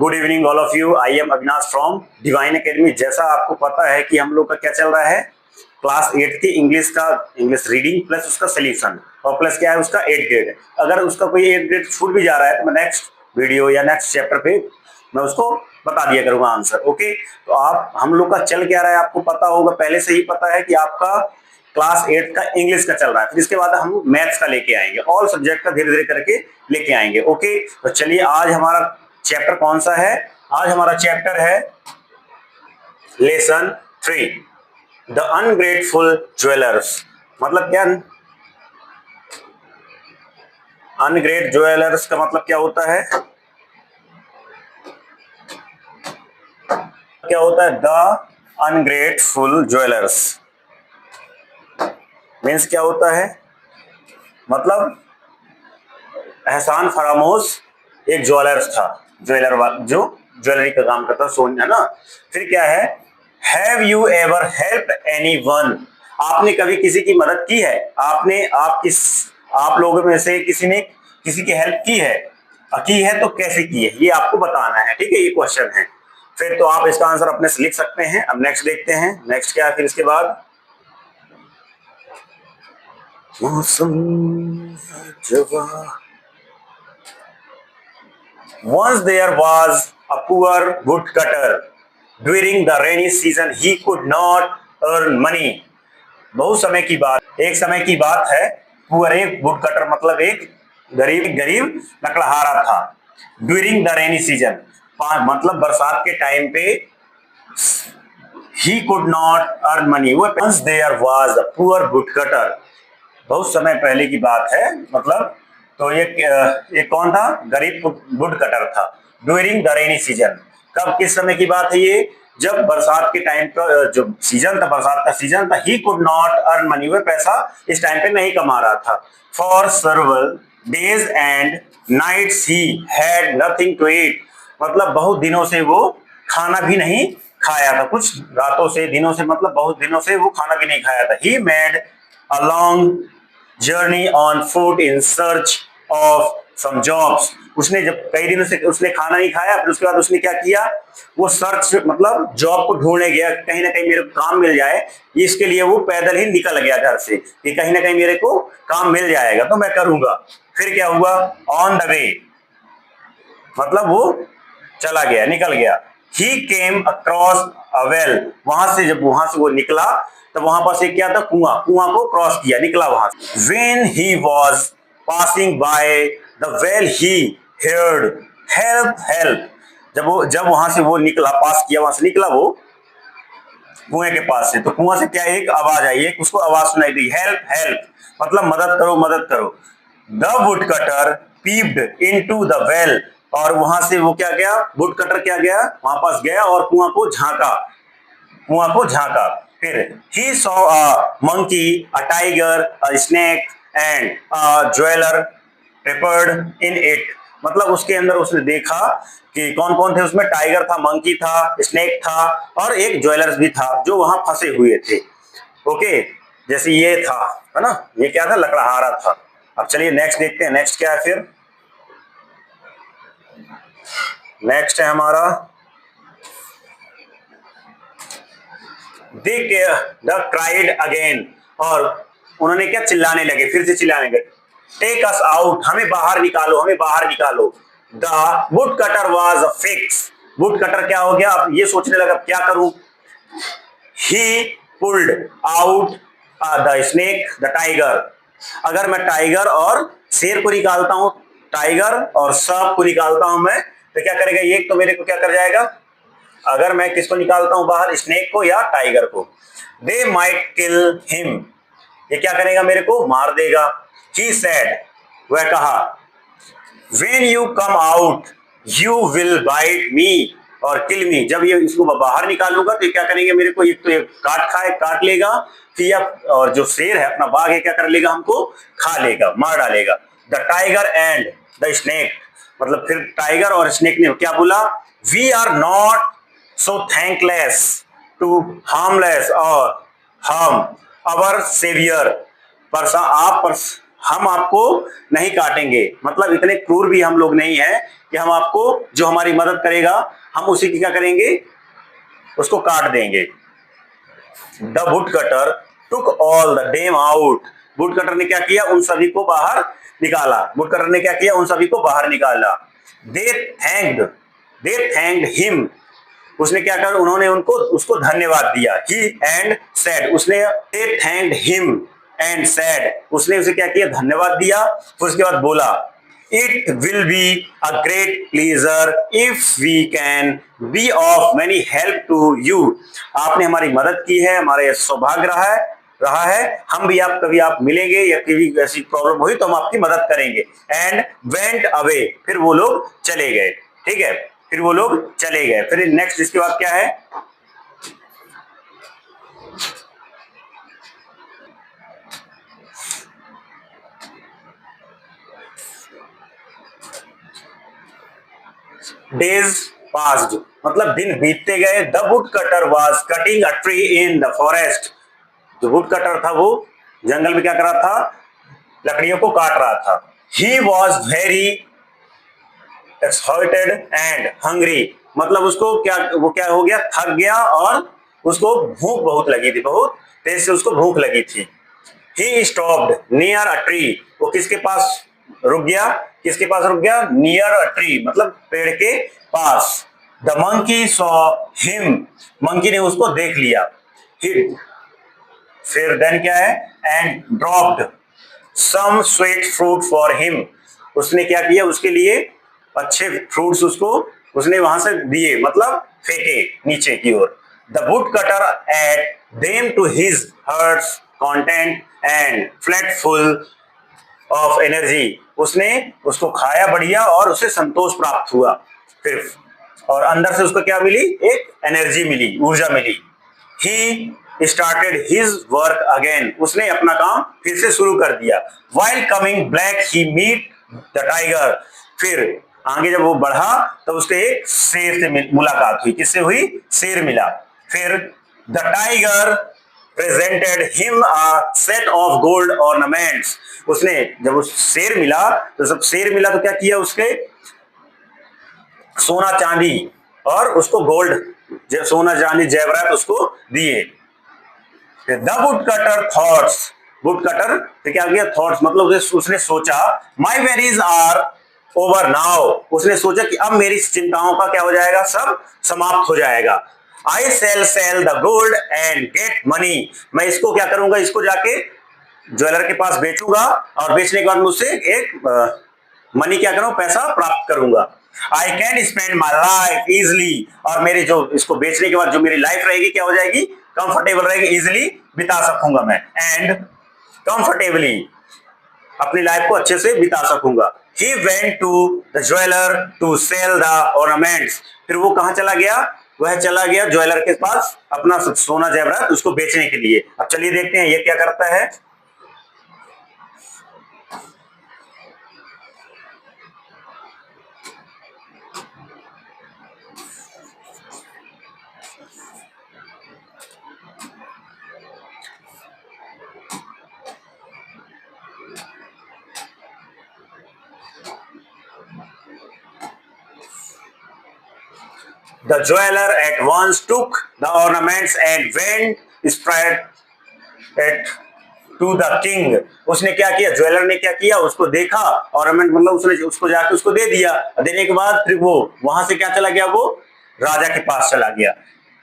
Good evening all of you. I am Avinash from divine academy. जैसा आपको पता है कि हम लोग का क्या चल रहा है, क्लास 8 की इंग्लिश रीडिंग प्लस उसका सोल्यूशन और प्लस क्या है उसका 8 ग्रेड। अगर उसका कोई 8 ग्रेड छूट भी जा रहा है तो मैं नेक्स्ट वीडियो या नेक्स्ट चैप्टर पे मैं उसको बता दिया करूंगा आंसर। ओके, तो आप हम लोग का चल क्या रहा है आपको पता होगा, पहले से ही पता है कि आपका क्लास 8 का इंग्लिश का चल रहा है, फिर इसके बाद हम मैथ्स का लेके आएंगे, ऑल सब्जेक्ट का धीरे धीरे करके लेके आएंगे। ओके, तो चलिए आज हमारा चैप्टर कौन सा है? आज हमारा चैप्टर है लेसन 3, द अनग्रेटफुल ज्वेलर्स। मतलब क्या अनग्रेट ज्वेलर्स का मतलब क्या होता है? क्या होता है? द अनग्रेटफुल ज्वेलर्स मीन्स क्या होता है? मतलब एहसान फरामोश एक ज्वेलर्स था, जो ज्वेलरी का काम करता, सोना, है ना। फिर क्या है? Have you ever help anyone? आपने कभी किसी की मदद की है? आप लोगों में से किसी ने किसी की हेल्प की है तो कैसे की है, ये आपको बताना है। ठीक है, ये क्वेश्चन है। फिर तो आप इसका आंसर अपने से लिख सकते हैं। अब नेक्स्ट देखते हैं, नेक्स्ट क्या है फिर इसके बाद। मौसम जवा Once there was a poor woodcutter. During the rainy season, he could not earn money. बहुत समय की बात, एक समय की बात है। पुअर एक वुडकटर मतलब एक गरीब लकड़हारा था। ड्यूरिंग द रेनी सीजन मतलब बरसात के टाइम पे he could not earn money. Once there was a poor woodcutter. बहुत समय पहले की बात है, मतलब तो ये कौन था? गरीब वुड कटर था। ड्यूरिंग द रेनी सीजन, कब किस समय की बात है ये? जब बरसात के टाइम पर जो सीजन था, बरसात का सीजन था। He could not earn money, वह पैसा इस टाइम पे नहीं कमा रहा था। For several days and nights he had nothing to eat, मतलब बहुत दिनों से वो खाना भी नहीं खाया था। कुछ रातों से, दिनों से, मतलब बहुत दिनों से वो खाना भी नहीं खाया था। He made a long journey on foot in search of some jobs. उसने जब कई दिनों से उसने खाना नहीं खाया, फिर उसके बाद उसने क्या किया? वो सर्च मतलब जॉब को ढूंढने गया, कहीं ना कहीं मेरे को काम मिल जाए। इसके लिए वो पैदल ही निकल गया घर से कि कहीं ना कहीं मेरे को काम मिल जाएगा तो मैं करूंगा। फिर क्या हुआ? ऑन द वे मतलब वो चला गया, निकल गया। ही केम अक्रॉस अ वेल, जब वहां से वो निकला तब वहां पास एक क्या था? कुआं को क्रॉस किया, निकला वहां से। When he was passing by the well he heard help help. जब वहां से वो निकला, पास किया, वहां से निकला वो कुएं के पास से, तो कुआं से क्या एक आवाज आई, एक उसको आवाज सुनाई दी, हेल्प हेल्प, मतलब मदद करो मदद करो। The wood cutter peeped into the well, और वहां से वो क्या गया? वुड कटर क्या गया? वहां पास गया और कुआं को झांका। फिर he saw a monkey, a tiger, a snake and a jeweller trapped in it, मतलब उसके अंदर उसने देखा कि कौन कौन थे उसमें। टाइगर था, मंकी था, स्नेक था और एक ज्वेलर्स भी था जो वहां फंसे हुए थे। ओके, जैसे ये था, है ना, ये क्या था? लकड़हारा था। अब चलिए नेक्स्ट देखते हैं, नेक्स्ट क्या है फिर? नेक्स्ट है हमारा द क्राइड अगेन, और उन्होंने क्या? चिल्लाने लगे, फिर से चिल्लाने लगे। टेक अस आउट, हमें बाहर निकालो, हमें बाहर निकालो। The wood cutter was a fix, would cutter क्या हो गया? अब ये सोचने लगा क्या करूं। ही pulled out the snake, the tiger. अगर मैं टाइगर और शेर को निकालता हूं, टाइगर और सांप को निकालता हूं मैं, तो क्या करेगा ये? तो मेरे को क्या कर जाएगा? अगर मैं किसको निकालता हूं बाहर, स्नेक को या टाइगर को, दे माइट किल हिम, ये क्या करेगा? मेरे को मार देगा। ही सेड, वह कहा, when you come out you will bite me और किल मी, जब ये इसको बाहर निकालूंगा तो ये क्या करेंगे? मेरे को एक तो ये काट लेगा, फिर और जो शेर है अपना बाघ है क्या कर लेगा? हमको खा लेगा, मार डालेगा। The tiger and the snake, मतलब फिर टाइगर और स्नेक ने क्या बोला? We are not so thankless to harmless or harm our savior, हम आपको नहीं काटेंगे, मतलब इतने क्रूर भी हम लोग नहीं है कि हम आपको, जो हमारी मदद करेगा हम उसी की क्या करेंगे, उसको काट देंगे। The would cutter took all the them out, wood cutter ने क्या किया, उन सभी को बाहर निकाला। वुड कटर ने क्या किया, उन सभी को बाहर निकाला। दे थैंक्ड दे थैंक्ड हिम, उसने क्या कर, उन्होंने उनको उसको धन्यवाद दिया। ही एंड सैड, उसने दे थैंक्ड हिम एंड सैड, उसने उसे क्या किया, धन्यवाद दिया। फिर उसके बाद बोला, it will be a great pleasure if we can be of many help to you, आपने हमारी मदद की है, हमारे सौभाग्य रहा है हम भी, आप कभी आप मिलेंगे या कभी ऐसी प्रॉब्लम हुई तो हम आपकी मदद करेंगे। एंड वेंट अवे, फिर वो लोग चले गए। ठीक है, फिर वो लोग चले गए। फिर नेक्स्ट इसके बाद क्या है, डेज पास्ड, मतलब दिन बीतते गए। The wood cutter was cutting a tree in the forest, जो वुड कटर था वो जंगल में क्या कर रहा था, लकड़ियों को काट रहा था। He was very exhausted and hungry, मतलब उसको क्या, वो क्या हो गया, थक गया और उसको भूख बहुत लगी थी, बहुत तेज से उसको भूख लगी थी। He stopped near a tree, वो किसके पास रुक गया, किसके पास रुक गया, नियर अ ट्री मतलब पेड़ के पास। The monkey saw him, monkey ने उसको देख लिया। फिर देन क्या है, and dropped some sweet fruit for him, उसने क्या किया, उसके लिए अच्छे फ्रूट्स उसको उसने वहां से दिए, मतलब फेंके नीचे की ओर। The would cutter ate them to his heart's content and felt full of energy, उसने उसको खाया बढ़िया और उसे संतोष प्राप्त हुआ। फिर और अंदर से उसको क्या मिली, एक एनर्जी मिली, ऊर्जा मिली। He started his work again, उसने अपना काम फिर से शुरू कर दिया। While coming back he meet the tiger, फिर आगे जब वो बढ़ा तो उसके एक शेर से मुलाकात हुई, किससे हुई, शेर मिला। फिर the tiger presented him a set of gold ornaments, उसने जब उस शेर मिला तो जब शेर मिला तो क्या किया, उसके सोना चांदी और उसको गोल्ड, सोना चांदी जेवरात उसको दिए। The wood cutter thoughts, would cutter तो क्या किया, थॉट्स मतलब उसने सोचा, माई वेरीज आर ओवर नाउ, उसने सोचा कि अब मेरी चिंताओं का क्या हो जाएगा, सब समाप्त हो जाएगा। I sell sell the gold and get money, मैं इसको क्या करूंगा, इसको जाके ज्वेलर के पास बेचूंगा और बेचने के बाद मुझसे एक मनी क्या करूं, पैसा प्राप्त करूंगा। I can spend my life easily, और मेरी जो इसको बेचने के बाद जो मेरी लाइफ रहेगी क्या हो जाएगी, कंफर्टेबल रहेगी, इजिली बिता सकूंगा मैं, एंड कंफर्टेबली अपनी लाइफ को अच्छे से बिता सकूंगा। He went to the jeweller to sell the ornaments, फिर वो कहां चला गया, वह चला गया ज्वेलर के पास अपना सोना जेवरात उसको बेचने के लिए। अब चलिए देखते हैं ये क्या करता है। The jeweler at once took the ornaments and went spread it to the king, उसने क्या किया, ज्वेलर ने क्या किया, उसको देखा, ऑर्नामेंट मतलब उसने उसको जाके उसको दे दिया। देने के बाद फिर वो वहां से क्या चला गया, वो राजा के पास चला गया।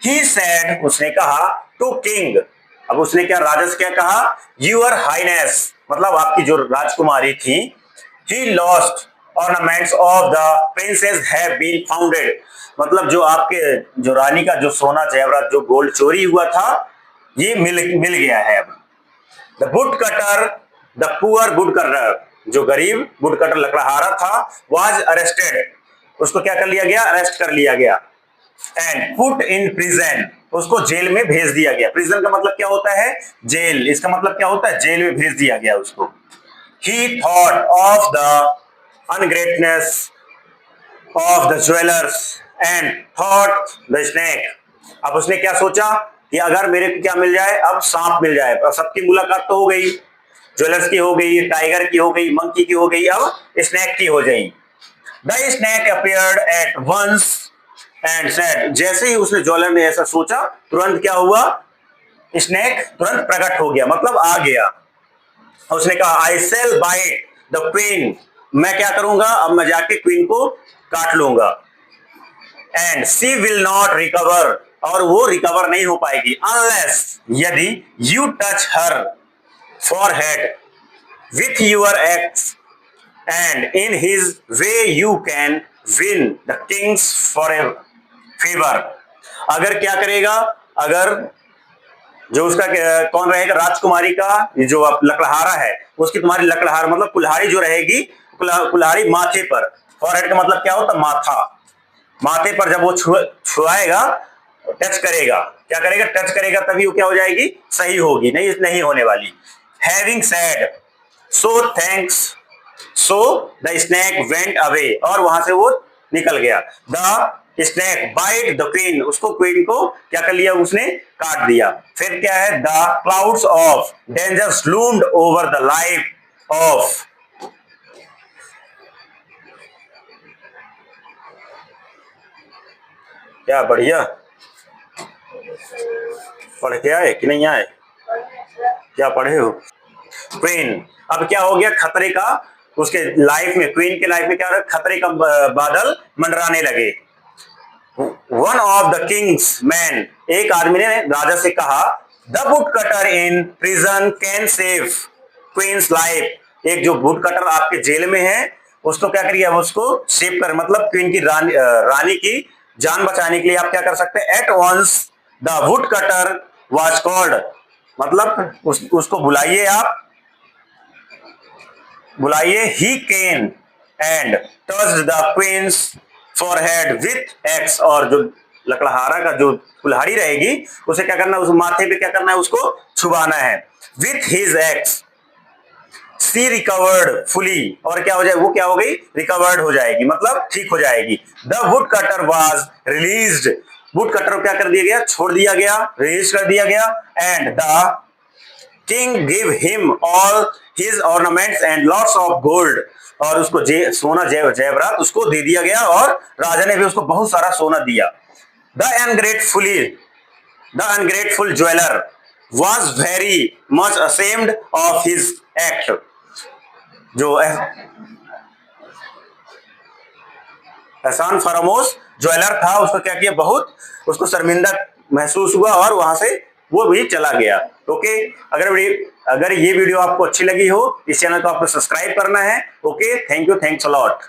ही सेड, उसने कहा, टू किंग, अब उसने क्या राजा से क्या कहा, यूर हाइनेस, मतलब आपकी जो राजकुमारी थी, he lost ornaments of the princess have been founded, मतलब जो आपके जो रानी का जो सोना जेवरात जो गोल्ड चोरी हुआ था ये मिल गया है अब। The wood cutter, the poor would cutter, जो गरीब वुड कटर लकड़हारा था, वाज अरेस्टेड, उसको क्या कर लिया गया, अरेस्ट कर लिया गया। एंड पुट इन प्रिजन, उसको जेल में भेज दिया गया। प्रिजन का मतलब क्या होता है, जेल, इसका मतलब क्या होता है, जेल में भेज दिया गया उसको। He thought of the ungratefulness of the jewellers and thought the snake, अब उसने क्या सोचा कि अगर मेरे को क्या मिल जाए, अब सांप मिल जाए, अब सबकी मुलाकात तो हो गई, ज्वेलर्स की हो गई, टाइगर की हो गई, मंकी की हो गई, अब स्नेक की हो गई। The snake appeared at once and said, जैसे ही उसने ज्वेलर ने ऐसा सोचा, तुरंत क्या हुआ, स्नेक तुरंत प्रकट हो गया, मतलब आ गया। उसने कहा आई सेल बाइट द क्वीन, मैं क्या करूंगा, अब मैं जाके क्वीन को काट लूंगा। And she will not recover, और वो रिकवर नहीं हो पाएगी, अनलेस, यदि you touch her forehead with your axe and in his way you can win the king's for a favour. अगर क्या करेगा, अगर जो उसका कौन रहेगा, राजकुमारी का जो लकड़हारा है, उसकी तुम्हारी लकड़हार मतलब कुल्हाड़ी जो रहेगी, कुल्हाड़ी माथे पर, फॉरहेड का मतलब क्या होता, माथा, माथे पर जब वो छुआएगा, टच करेगा, क्या करेगा, टच करेगा, तभी वो क्या हो जाएगी, सही होगी, नहीं नहीं होने वाली। Having said so thanks, so the snake went away, और वहां से वो निकल गया। The snake bite the queen, उसको क्वीन को क्या कर लिया, उसने काट दिया। फिर क्या है, the clouds of danger loomed over the life of, क्या बढ़िया, पढ़ के आए कि नहीं आए, क्या पढ़े हो, क्वीन। अब क्या हो गया, खतरे का, उसके लाइफ में, क्वीन के लाइफ में क्या हो रहा, खतरे का बादल मंडराने लगे। One of the king's man, एक आदमी ने राजा से कहा, the would cutter in prison can save queen's life, एक जो वुड कटर आपके जेल में है, उसको क्या करिए, उसको सेव कर, मतलब क्वीन की रानी की जान बचाने के लिए आप क्या कर सकते हैं। At once the would cutter was called, मतलब उसको बुलाइए, आप बुलाइए। He came and touch the queen's forehead with axe, और जो लकड़हारा का जो कुल्हाड़ी रहेगी, उसे क्या करना है, उस माथे पे क्या करना है, उसको छुबाना है। With his axe she recovered fully, और क्या हो जाए, वो क्या हो गई, रिकवर्ड हो जाएगी, मतलब ठीक हो जाएगी। The wood cutter was released, would cutter को क्या कर दिया गया, छोड़ दिया गया, रिलीज कर दिया गया। And the king give him all his ornaments and lots of gold, और उसको सोना जेवरात उसको दे दिया गया, और राजा ने भी उसको बहुत सारा सोना दिया। The ungrateful jeweller was very much ashamed of his act, जो एहसान फरामोश ज्वेलर था, उसको क्या किया, बहुत उसको शर्मिंदा महसूस हुआ, और वहां से वो भी चला गया। ओके, अगर ये वीडियो आपको अच्छी लगी हो, इस चैनल को आपको सब्सक्राइब करना है। Okay, thank you, thanks a lot.